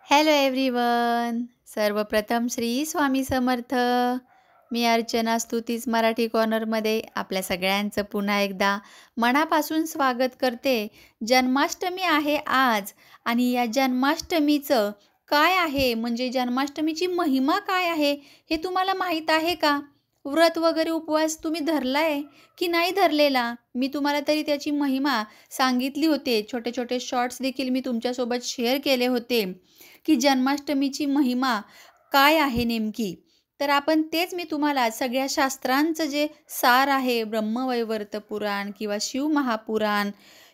Hello everyone. सर्वप्रथम श्री स्वामी समर्थ. मी अर्चना स्तुतीस मराठी कॉर्नरमध्ये आपल्या सगळ्यांचं पुन्हा एकदा मनापासून स्वागत करते. जन्माष्टमी आहे आज आणि या जन्माष्टमीचं काय आहे म्हणजे जन्माष्टमीची महिमा काय आहे हे तुम्हाला माहीत आहे का? व्रत वगैरे उपवास तुम्ही धरलाय की नाही धरलेला? मी तुम्हाला तरी त्याची महिमा सांगितली होते. छोटे छोटे शॉर्ट्स देखील मी तुमच्यासोबत शेअर केले होते की जन्माष्टमीची महिमा काय आहे नेमकी. तर आपण तेच मी तुम्हाला सगळ्या शास्त्रांचं जे सार आहे, ब्रह्मवैवर्त पुराण किंवा शिवमहापुराण,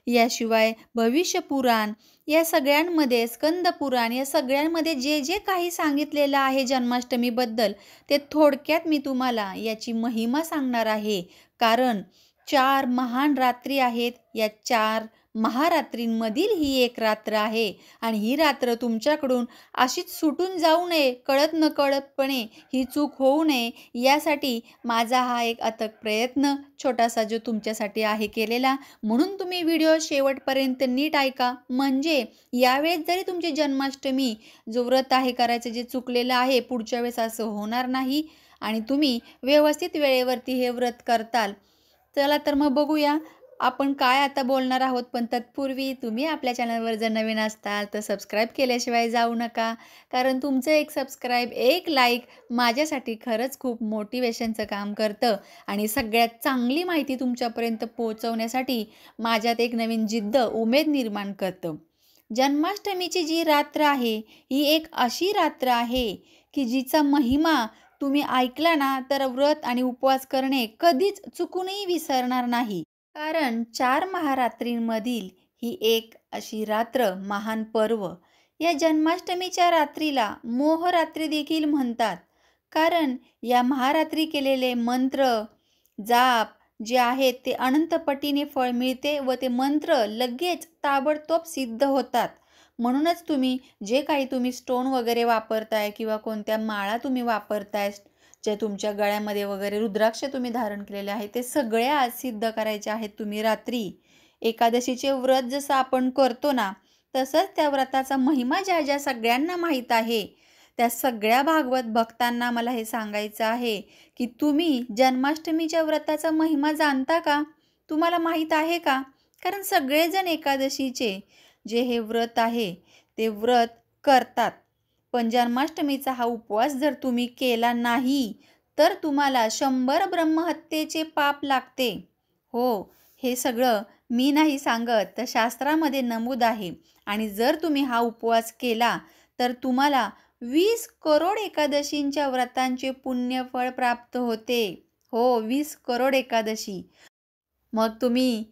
याशिवाय भविष्य पुराण, या सगळ्यांमध्ये स्कंद पुराण, या सगळ्यांमध्ये जे जे काही सांगितलेलं आहे जन्माष्टमीबद्दल, ते थोडक्यात मी तुम्हाला याची महिमा सांगणार आहे. कारण 4 महान रात्री आहेत. या 4 महारात्रींमधील ही एक रात्र आहे आणि ही रात्र तुमच्याकडून अशीच सुटून जाऊ नये, कळत नकळतपणे ही चूक होऊ नये, यासाठी माझा हा एक अथक प्रयत्न छोटासा जो तुमच्यासाठी आहे केलेला. म्हणून तुम्ही व्हिडिओ शेवटपर्यंत नीट ऐका, म्हणजे यावेळेस जरी तुमची जन्माष्टमी जो व्रत आहे करायचं जे चुकलेलं आहे, पुढच्या वेळेस असं होणार नाही आणि तुम्ही व्यवस्थित वेळेवरती हे व्रत करताल. चला तर मग बघूया आपण काय आता बोलणार आहोत. पण तत्पूर्वी तुम्ही आपल्या चॅनलवर जर नवीन असताल तर सबस्क्राईब केल्याशिवाय जाऊ नका. कारण तुमचं एक सबस्क्राईब, एक लाईक माझ्यासाठी खरंच खूप मोटिवेशनचं काम करतं आणि सगळ्यात चांगली माहिती तुमच्यापर्यंत पोहोचवण्यासाठी माझ्यात एक नवीन जिद्द, उमेद निर्माण करतं. जन्माष्टमीची जी रात्र आहे ही एक अशी रात्र आहे की जिचा महिमा तुम्ही ऐकला ना तर व्रत आणि उपवास करणे कधीच चुकूनही विसरणार नाही. कारण 4 महारात्रींमधील ही एक अशी रात्र, महान पर्व. या जन्माष्टमीच्या रात्रीला मोहरात्री देखील म्हणतात. कारण या महारात्री केलेले मंत्र, जाप जे आहेत ते अनंत पटीने फळ मिळते व ते मंत्र लगेच ताबडतोब सिद्ध होतात. म्हणूनच तुम्ही जे काही तुम्ही स्टोन वगैरे वापरताय किंवा कोणत्या माळा तुम्ही वापरताय, जे तुमच्या गळ्यामध्ये वगैरे रुद्राक्ष तुम्ही धारण केलेले आहे, ते सगळे आज सिद्ध करायचे आहेत तुम्ही रात्री. एकादशीचे व्रत जसं आपण करतो ना, तसंच त्या व्रताचा महिमा ज्या ज्या सगळ्यांना माहीत आहे, त्या सगळ्या भागवत भक्तांना मला हे सांगायचं आहे की तुम्ही जन्माष्टमीच्या व्रताचा महिमा जाणता का? तुम्हाला माहीत आहे का? कारण सगळेजण एकादशीचे जे हे व्रत आहे ते व्रत करतात. पण जन्माष्टमीचा हा उपवास जर तुम्ही केला नाही तर तुम्हाला 100 ब्रह्महत्येचे पाप लागते. हो, हे सगळं मी नाही सांगत, तर शास्त्रामध्ये नमूद आहे. आणि जर तुम्ही हा उपवास केला तर तुम्हाला 20 करोड एकादशींच्या व्रतांचे पुण्यफळ प्राप्त होते. हो, 20 करोड एकादशी. मग तुम्ही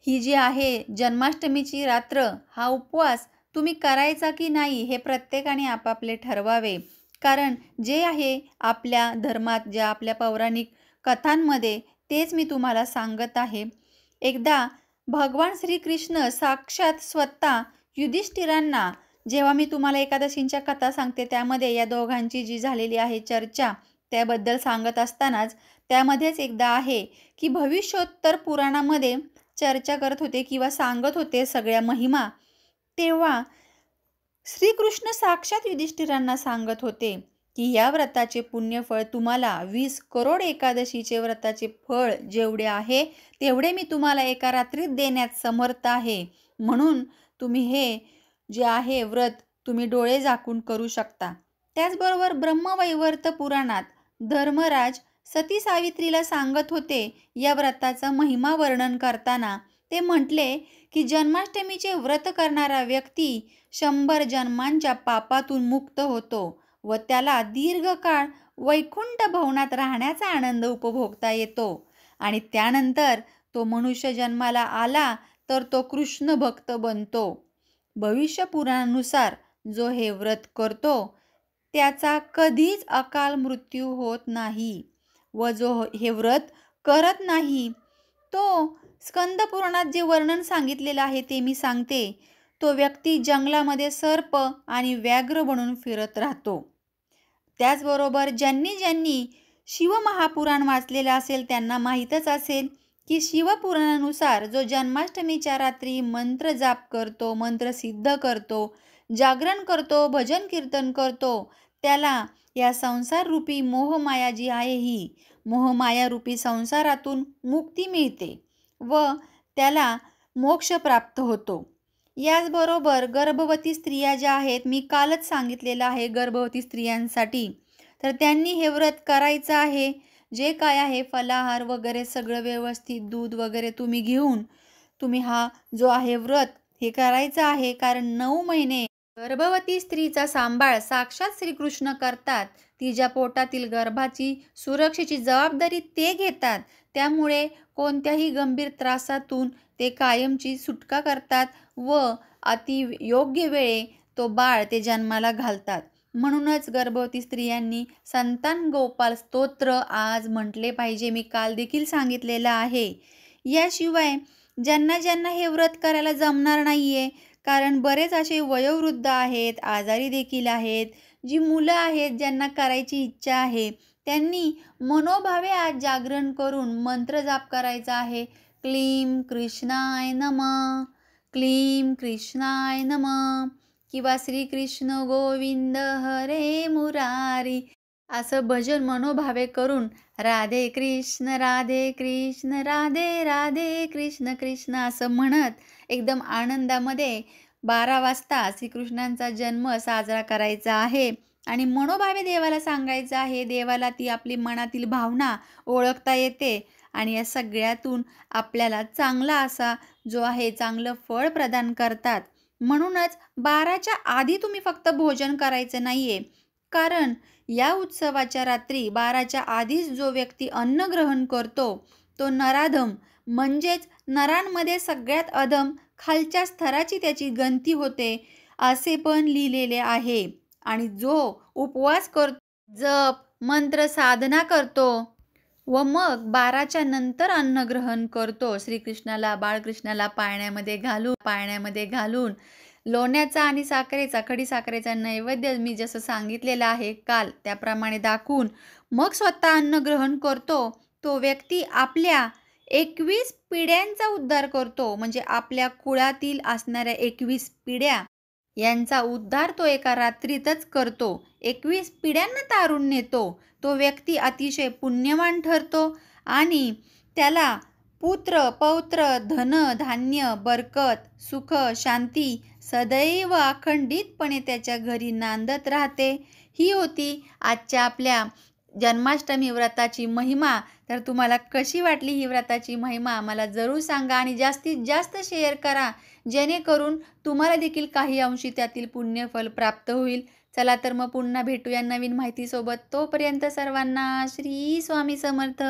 ही जी आहे जन्माष्टमीची रात्र, हा उपवास तुम्ही करायचा की नाही हे प्रत्येकाने आपापले ठरवावे. कारण जे आहे आपल्या धर्मात, ज्या आपल्या पौराणिक कथांमध्ये, तेच मी तुम्हाला सांगत आहे. एकदा भगवान श्रीकृष्ण साक्षात स्वतः युधिष्ठिरांना, जेव्हा मी तुम्हाला एकादशींच्या कथा सांगते त्यामध्ये या दोघांची जी झालेली आहे चर्चा त्याबद्दल सांगत असतानाच त्यामध्येच एकदा आहे की भविष्योत्तर पुराणामध्ये चर्चा करत होते किंवा सांगत होते सगळ्या महिमा. तेव्हा श्रीकृष्ण साक्षात युधिष्ठिरांना सांगत होते की या व्रताचे पुण्यफळ तुम्हाला 20 करोड एकादशीचे व्रताचे फळ जेवढे आहे तेवढे मी तुम्हाला एका रात्रीत देण्यात समर्थ आहे. म्हणून तुम्ही हे जे आहे व्रत तुम्ही डोळे झाकून करू शकता. त्याचबरोबर ब्रह्मवैवर्त पुराणात धर्मराज सती सावित्रीला सांगत होते या व्रताचा महिमा वर्णन करताना. ते म्हटले की जन्माष्टमीचे व्रत करणारा व्यक्ती 100 जन्मांच्या पापातून मुक्त होतो व त्याला दीर्घकाळ वैकुंठ भवनात राहण्याचा आनंद उपभोगता येतो आणि त्यानंतर तो मनुष्य जन्माला आला तर तो कृष्ण भक्त बनतो. भविष्य पुराणानुसार जो हे व्रत करतो त्याचा कधीच अकाल मृत्यू होत नाही व जो हे व्रत करत नाही तो, स्कंद पुराणात जे वर्णन सांगितलेलं आहे ते मी सांगते, तो व्यक्ती जंगलामध्ये सर्प आणि व्याघ्र बनून फिरत राहतो. त्याचबरोबर ज्यांनी ज्यांनी शिवमहापुराण वाचलेलं असेल त्यांना माहीतच असेल की शिवपुराणानुसार जो जन्माष्टमीच्या रात्री मंत्र जाप करतो, मंत्र सिद्ध करतो, जागरण करतो, भजन कीर्तन करतो, त्याला या संसाररूपी मोहमाया जी आहे ही मोहमायारूपी संसारातून मुक्ती मिळते व त्याला मोक्ष प्राप्त होतो. याचबरोबर गर्भवती स्त्रिया ज्या आहेत, मी कालच सांगितलेलं आहे गर्भवती स्त्रियांसाठी, तर त्यांनी हे व्रत करायचं आहे. जे काय आहे फलाहार वगैरे सगळं व्यवस्थित दूध वगैरे तुम्ही घेऊन तुम्ही हा जो आहे व्रत हे करायचं आहे. कारण 9 महिने गर्भवती स्त्रीचा सांभाळ साक्षात श्रीकृष्ण करतात. तिच्या पोटातील गर्भाची सुरक्षेची जबाबदारी ते घेतात. त्यामुळे कोणत्याही गंभीर त्रासातून ते कायमची सुटका करतात व अति योग्य वेळे तो बाळ ते जन्माला घालतात. म्हणूनच गर्भवती स्त्रियांनी संतान गोपाल स्तोत्र आज म्हटले पाहिजे. मी काल देखील सांगितलेलं आहे. याशिवाय ज्यांना ज्यांना हे व्रत करायला जमणार नाहीये, कारण बरेच असे वयोवृद्ध आहेत, आजारी देखील आहेत, जी मुलं आहेत ज्यांना करायची इच्छा आहे, त्यांनी मनोभावे आज जागरण करून मंत्र जाप करायचा आहे. क्लीं कृष्णाय नमः, क्लीं कृष्णाय नमः किंवा श्रीकृष्ण गोविंद हरे मुरारी असं भजन मनोभावे करून राधे कृष्ण राधे राधे कृष्ण कृष्ण असं म्हणत एकदम आनंदामध्ये 12 वाजता श्रीकृष्णांचा जन्म साजरा करायचा आहे आणि मनोभावे देवाला सांगायचं आहे. देवाला ती आपली मनातील भावना ओळखता येते आणि या सगळ्यातून आपल्याला चांगला असा जो आहे चांगलं फळ प्रदान करतात. म्हणूनच 12च्या आधी तुम्ही फक्त भोजन करायचं नाहीये, कारण या उत्सवाच्या रात्री 12च्या आधीच जो व्यक्ती अन्न ग्रहण करतो तो नराधम म्हणजेच नरांमध्ये सगळ्यात अधम खालच्या स्तराची त्याची गणती होते असे पण लिहिलेले आहे. आणि जो उपवास करतो, जप मंत्र साधना करतो व मग 12च्या नंतर अन्न ग्रहण करतो, श्रीकृष्णाला बाळकृष्णाला पाळण्यामध्ये घालून लोण्याचा आणि साखरेचा खडीसाखरेचा नैवेद्य मी जसं सांगितलेलं आहे काल त्याप्रमाणे दाखवून मग स्वतः अन्न ग्रहण करतो, तो व्यक्ती आपल्या 21 पिढ्यांचा उद्धार करतो. म्हणजे आपल्या कुळातील असणाऱ्या 21 पिढ्या यांचा उद्धार तो एका रात्रीतच करतो. 21 पिढ्यांना तारून नेतो. तो व्यक्ती अतिशय पुण्यवान ठरतो आणि त्याला पुत्र पौत्र धन धान्य बरकत सुख शांती सदैव अखंडितपणे त्याच्या घरी नांदत राहते. ही होती आजच्या आपल्या जन्माष्टमी व्रताची महिमा. तर तुम्हाला कशी वाटली ही व्रताची महिमा मला जरूर सांगा आणि जास्तीत जास्त शेअर करा, जेणेकरून तुम्हाला देखील काही अंशी त्यातील पुण्यफल प्राप्त होईल. चला तर मग पुन्हा भेटूया नवीन माहितीसोबत. तोपर्यंत सर्वांना श्री स्वामी समर्थ.